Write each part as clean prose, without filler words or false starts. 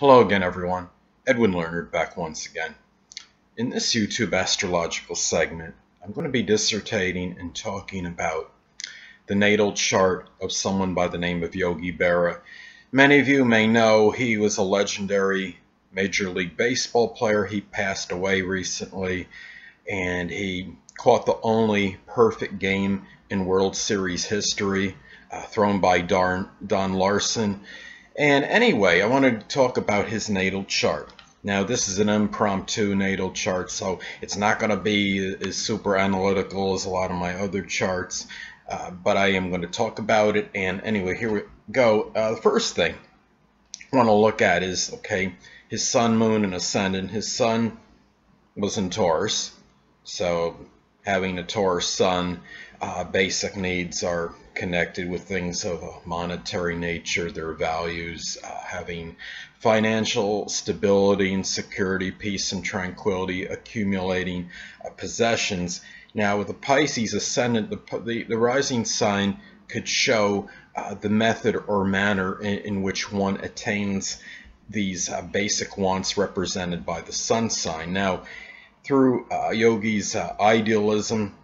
Hello again, everyone. Edwin Learnard back once again. In this YouTube astrological segment, I'm going to be dissertating and talking about the natal chart of someone by the name of Yogi Berra. Many of you may know he was a legendary Major League Baseball player. He passed away recently, and he caught the only perfect game in World Series history, thrown by Don Larson. And anyway, I wanted to talk about his natal chart. Now, this is an impromptu natal chart, so it's not going to be as super analytical as a lot of my other charts, but I am going to talk about it. And anyway, here we go. The first thing I want to look at is, okay, his sun, moon, and ascendant. His sun was in Taurus, so having a Taurus sun, basic needs are connected with things of a monetary nature, their values, having financial stability and security, peace and tranquility, accumulating possessions. Now with the Pisces ascendant, the rising sign could show the method or manner in which one attains these basic wants represented by the sun sign. Now through Yogi's idealism,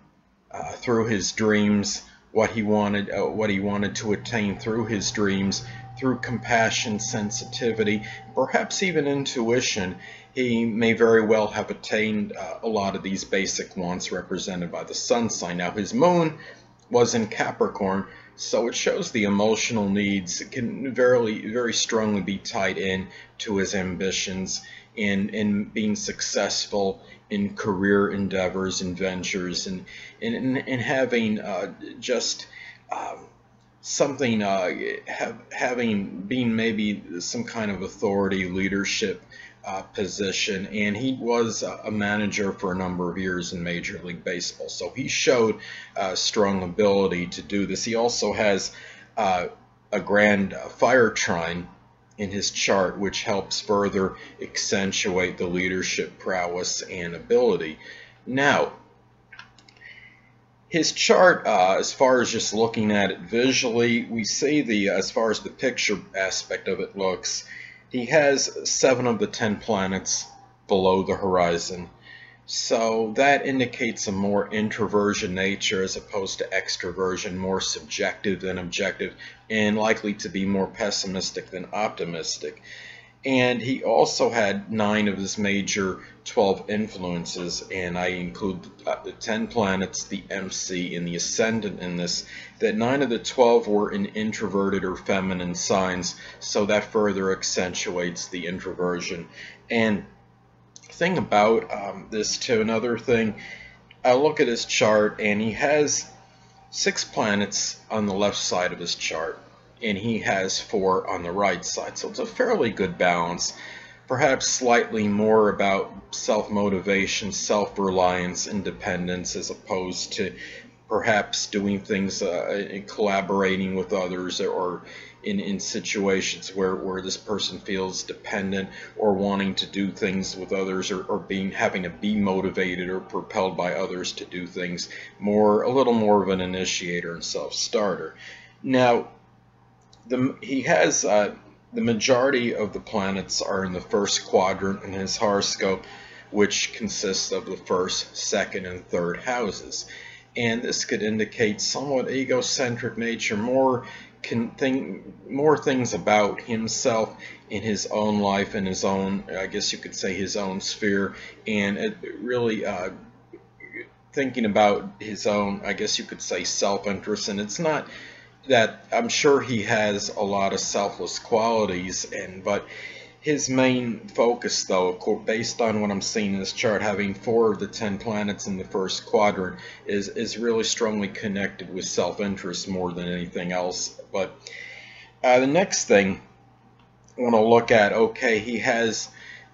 through his dreams, what he wanted to attain through his dreams, through compassion, sensitivity, perhaps even intuition, he may very well have attained a lot of these basic wants represented by the sun sign. Now his moon was in Capricorn, so it shows the emotional needs can very strongly be tied in to his ambitions in being successful in career endeavors and ventures, and having just something, having been maybe some kind of authority leadership position. And he was a manager for a number of years in Major League Baseball, so he showed strong ability to do this. He also has a grand fire trine in his chart, which helps further accentuate the leadership prowess and ability. Now, his chart, as far as just looking at it visually, we see as far as the picture aspect of it looks, he has 7 of the 10 planets below the horizon. So that indicates a more introversion nature as opposed to extroversion, more subjective than objective, and likely to be more pessimistic than optimistic. And he also had 9 of his major 12 influences, and I include the 10 planets, the MC, and the ascendant in this, that 9 of the 12 were in introverted or feminine signs, so that further accentuates the introversion. And thing about this too, another thing, I look at his chart and he has 6 planets on the left side of his chart, and he has 4 on the right side, so it's a fairly good balance. Perhaps slightly more about self-motivation, self-reliance, independence, as opposed to perhaps doing things collaborating with others, or in situations where this person feels dependent or wanting to do things with others, or having to be motivated or propelled by others to do things, a little more of an initiator and self-starter. Now he has the majority of the planets are in the first quadrant in his horoscope, which consists of the first, second, and third houses. And this could indicate somewhat egocentric nature, more things about himself in his own life, in his own, I guess you could say, his own sphere, and really thinking about his own, I guess you could say, self-interest. And it's not that, I'm sure he has a lot of selfless qualities, but his main focus, though, based on what I'm seeing in this chart, having 4 of the 10 planets in the first quadrant, is really strongly connected with self-interest more than anything else. But the next thing I want to look at, okay, he has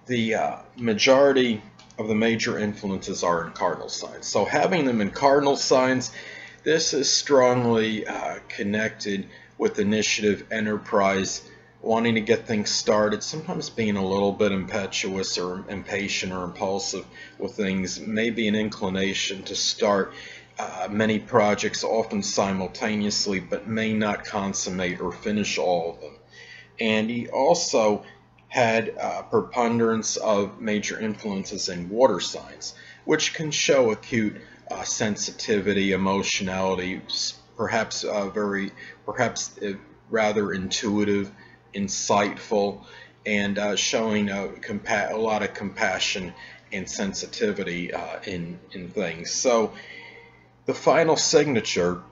the majority of the major influences are in cardinal signs. So having them in cardinal signs, this is strongly connected with initiative, enterprise, wanting to get things started, sometimes being a little bit impetuous or impatient or impulsive with things, maybe an inclination to start many projects often simultaneously, but may not consummate or finish all of them. And he also had preponderance of major influences in water signs, which can show acute sensitivity, emotionality, perhaps rather intuitive, insightful, and showing a lot of compassion and sensitivity in things. So the final signature,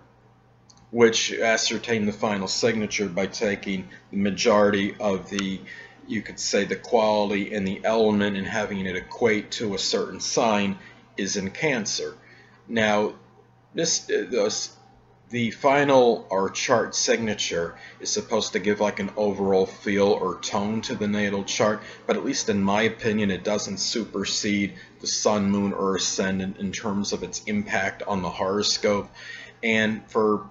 which ascertain the final signature by taking the majority of the, you could say, the quality and the element and having it equate to a certain sign, is in Cancer. Now, the final or chart signature is supposed to give like an overall feel or tone to the natal chart, but at least in my opinion, it doesn't supersede the sun, moon, or ascendant in terms of its impact on the horoscope. And for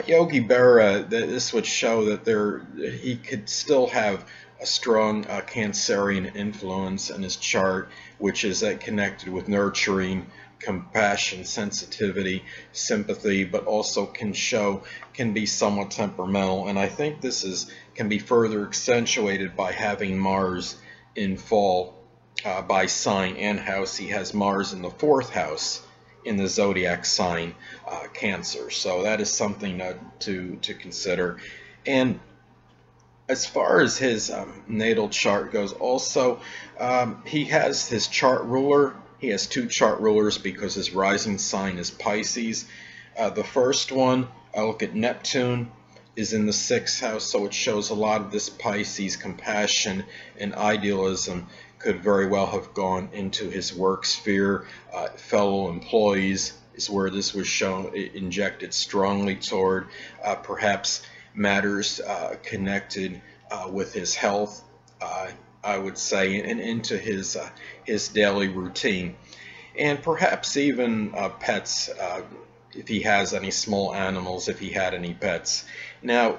Yogi Berra, this would show that he could still have a strong Cancerian influence in his chart, which is connected with nurturing, compassion, sensitivity, sympathy, but also can be somewhat temperamental. And I think this can be further accentuated by having Mars in fall by sign and house. He has Mars in the 4th house in the zodiac sign Cancer. So that is something to consider. And as far as his natal chart goes, also he has his chart ruler. He has 2 chart rulers because his rising sign is Pisces. The first one, I look at Neptune, is in the 6th house, so it shows a lot of this Pisces compassion and idealism could very well have gone into his work sphere. Fellow employees is where this was shown, injected strongly toward, perhaps matters connected with his health, I would say, and into his daily routine, and perhaps even pets, if he has any small animals, if he had any pets. Now,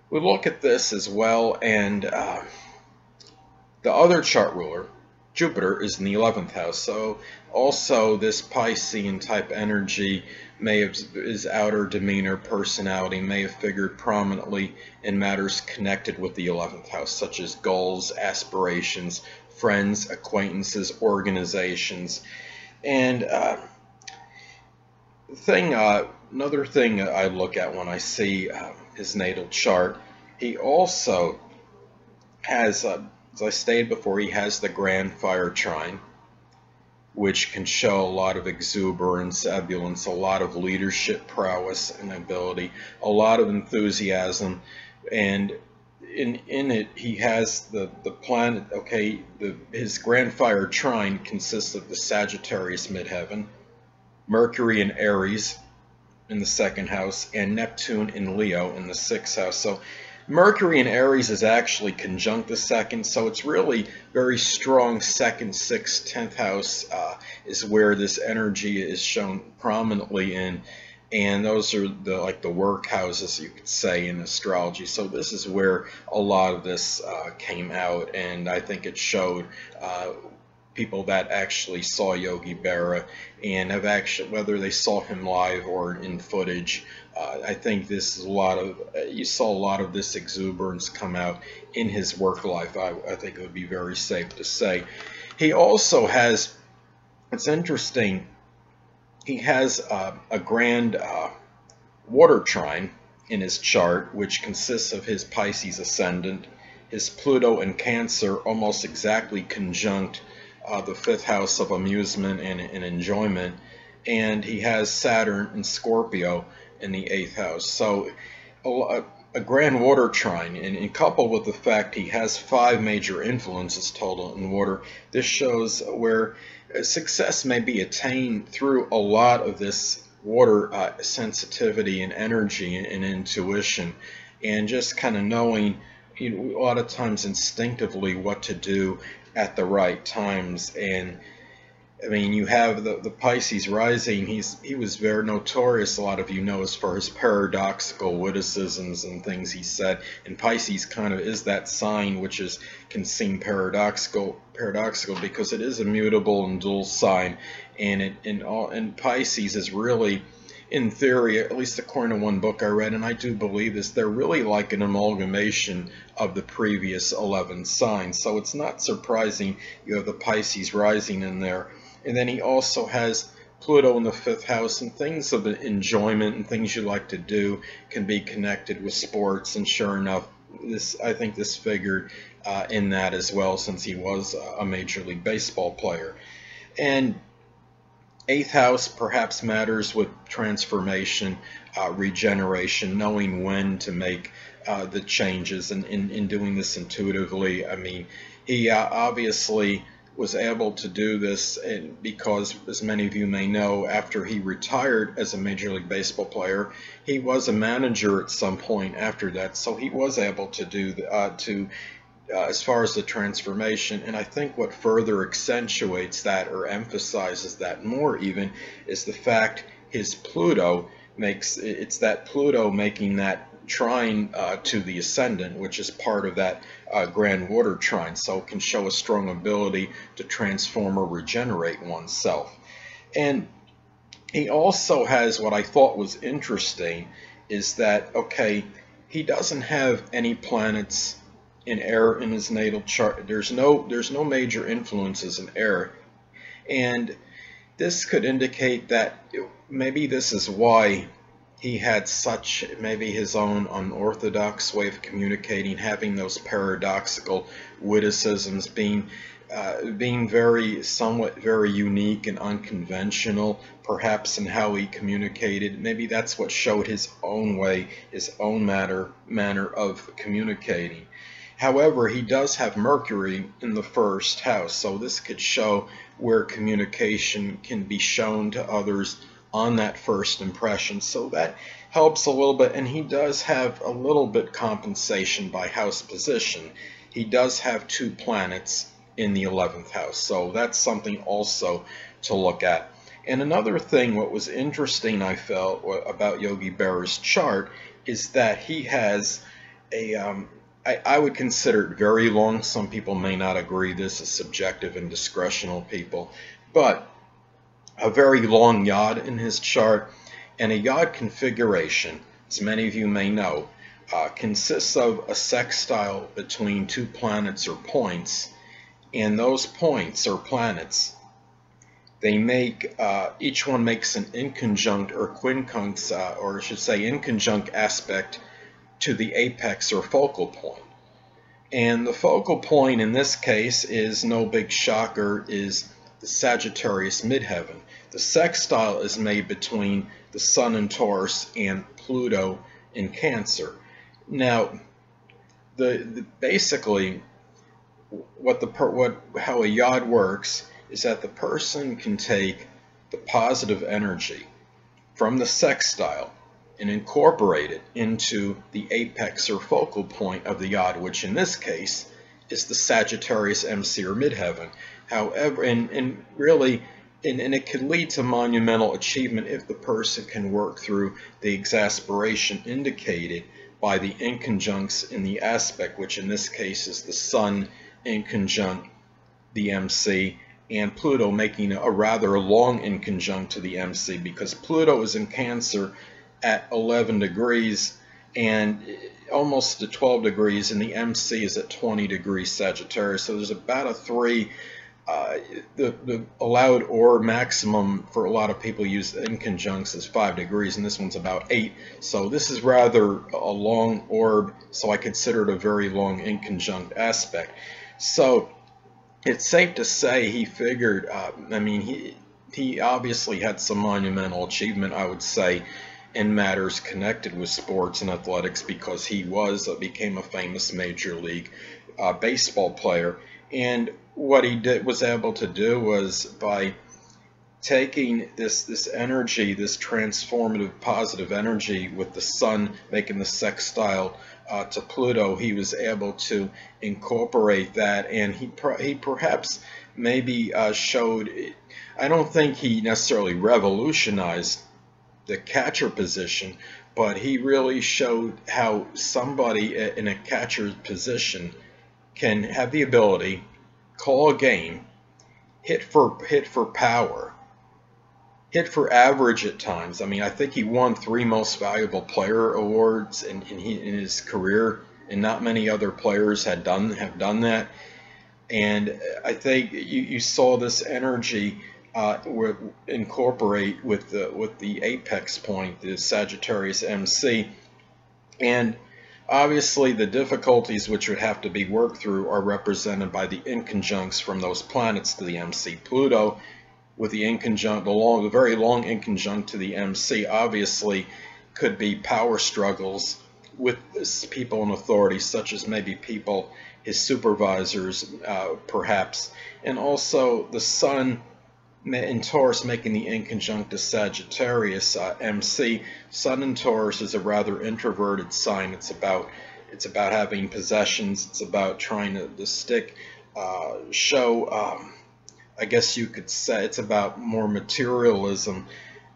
we look at this as well, and the other chart ruler, Jupiter, is in the 11th house, so also this Piscean type energy his outer demeanor, personality may have figured prominently in matters connected with the 11th house, such as goals, aspirations, friends, acquaintances, organizations. And another thing I look at when I see his natal chart, he also has, as I stated before, he has the Grand Fire Trine, which can show a lot of exuberance, ebullience, a lot of leadership prowess and ability, a lot of enthusiasm. And in it, he has the planet, his Grand Fire Trine consists of the Sagittarius midheaven, Mercury in Aries in the 2nd house, and Neptune in Leo in the 6th house. So Mercury in Aries is actually conjunct the 2nd, so it's really very strong 2nd, 6th, 10th house is where this energy is shown prominently in, and those are the work houses, you could say, in astrology. So this is where a lot of this came out, and I think it showed people that actually saw Yogi Berra and have actually, whether they saw him live or in footage, I think this is you saw a lot of this exuberance come out in his work life. I think it would be very safe to say. He also has, it's interesting, he has a grand water trine in his chart, which consists of his Pisces ascendant, his Pluto in Cancer almost exactly conjunct the 5th house of amusement and enjoyment, and he has Saturn in Scorpio in the 8th house. So a grand water trine, and coupled with the fact he has 5 major influences total in water, this shows where success may be attained through a lot of this water sensitivity and energy and intuition, and just kind of knowing, a lot of times instinctively what to do at the right times. And I mean, you have the Pisces rising. He was very notorious, a lot of you know, as far as paradoxical witticisms and things he said. And Pisces kind of is that sign which can seem paradoxical because it is a mutable and dual sign, and Pisces is really in theory, at least according to one book I read, and I do believe this, they're really like an amalgamation of the previous 11 signs. So it's not surprising you have the Pisces rising in there. And then he also has Pluto in the 5th house, and things of enjoyment and things you like to do can be connected with sports. And sure enough, I think this figured in that as well, since he was a Major League Baseball player. And 8th house perhaps matters with transformation, regeneration, knowing when to make the changes, and in doing this intuitively. I mean, he obviously was able to do this, and because, as many of you may know, after he retired as a Major League Baseball player, he was a manager at some point after that, so he was able to do as far as the transformation. And I think what further accentuates that, or emphasizes that more even, is the fact his Pluto it's that Pluto making that trine to the ascendant, which is part of that grand water trine, so it can show a strong ability to transform or regenerate oneself. And he also has, what I thought was interesting, is that, okay, he doesn't have any planets in air in his natal chart. There's no major influences in air, and this could indicate that maybe this is why he had such, maybe his own unorthodox way of communicating, having those paradoxical witticisms, being somewhat very unique and unconventional, perhaps in how he communicated. Maybe that's what showed his own way, his own manner of communicating. However, he does have Mercury in the 1st house, so this could show where communication can be shown to others on that first impression. So that helps a little bit, and he does have a little bit compensation by house position. He does have 2 planets in the 11th house, so that's something also to look at. And another thing, what was interesting I felt about Yogi Berra's chart, is that he has a I would consider it very long. Some people may not agree. This is subjective and discretional people, but a very long yod in his chart. And a yod configuration, as many of you may know, consists of a sextile between 2 planets or points, and those points or planets, they make, each one makes an inconjunct or quincunx, or I should say inconjunct aspect to the apex or focal point. And the focal point in this case is, no big shocker, is the Sagittarius midheaven. The sextile is made between the Sun in Taurus and Pluto in Cancer. Now, basically, how a yod works is that the person can take the positive energy from the sextile and incorporate it into the apex or focal point of the yod, which in this case is the Sagittarius MC or midheaven. However, and really, and it can lead to monumental achievement if the person can work through the exasperation indicated by the inconjuncts in the aspect, which in this case is the Sun inconjunct the MC, and Pluto making a rather long inconjunct to the MC, because Pluto is in Cancer at 11 degrees and almost to 12 degrees, and the MC is at 20 degrees Sagittarius. So there's about a 3, the allowed or maximum for a lot of people use inconjuncts is 5 degrees, and this one's about 8. So this is rather a long orb, so I consider it a very long inconjunct aspect. So it's safe to say he figured, I mean, he obviously had some monumental achievement, I would say, in matters connected with sports and athletics, because he became a famous Major League Baseball player. And what he was able to do was, by taking this energy, this transformative positive energy with the Sun making the sextile to Pluto, he was able to incorporate that, and he perhaps maybe showed, I don't think he necessarily revolutionized the catcher position, but he really showed how somebody in a catcher's position can have the ability, call a game, hit for power, hit for average at times. I mean, I think he won 3 Most Valuable Player awards in his career, and not many other players have done that. And I think you saw this energy incorporate with the apex point, the Sagittarius MC, and obviously the difficulties which would have to be worked through are represented by the inconjuncts from those planets to the MC. Pluto, with the inconjunct, the very long inconjunct to the MC, obviously could be power struggles with people in authority, such as maybe people, his supervisors, perhaps. And also the Sun in Taurus making the inconjunct to Sagittarius MC. Sun in Taurus is a rather introverted sign. It's about having possessions. It's about trying to stick, show. I guess you could say it's about more materialism,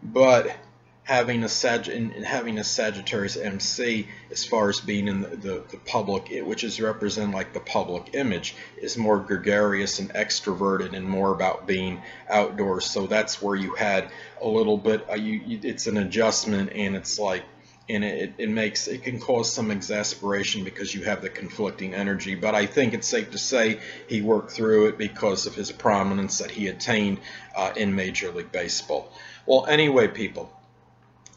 but having a Sagittarius MC, as far as being in the public, which is represented like the public image, is more gregarious and extroverted and more about being outdoors. So that's where you had a little bit. It's an adjustment, and it's like, and it can cause some exasperation because you have the conflicting energy. But I think it's safe to say he worked through it because of his prominence that he attained in Major League Baseball. Well, anyway, people,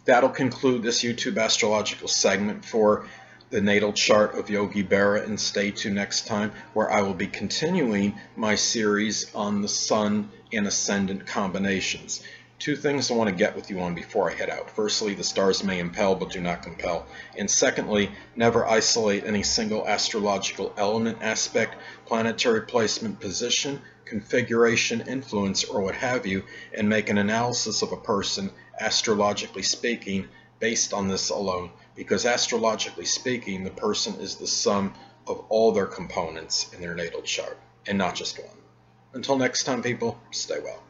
that'll conclude this YouTube astrological segment for the natal chart of Yogi Berra, and stay tuned next time, where I will be continuing my series on the Sun and Ascendant combinations. 2 things I want to get with you on before I head out. Firstly, the stars may impel but do not compel. And secondly, never isolate any single astrological element, aspect, planetary placement, position, configuration, influence, or what have you, and make an analysis of a person, astrologically speaking, based on this alone. Because astrologically speaking, the person is the sum of all their components in their natal chart, and not just one. Until next time, people, stay well.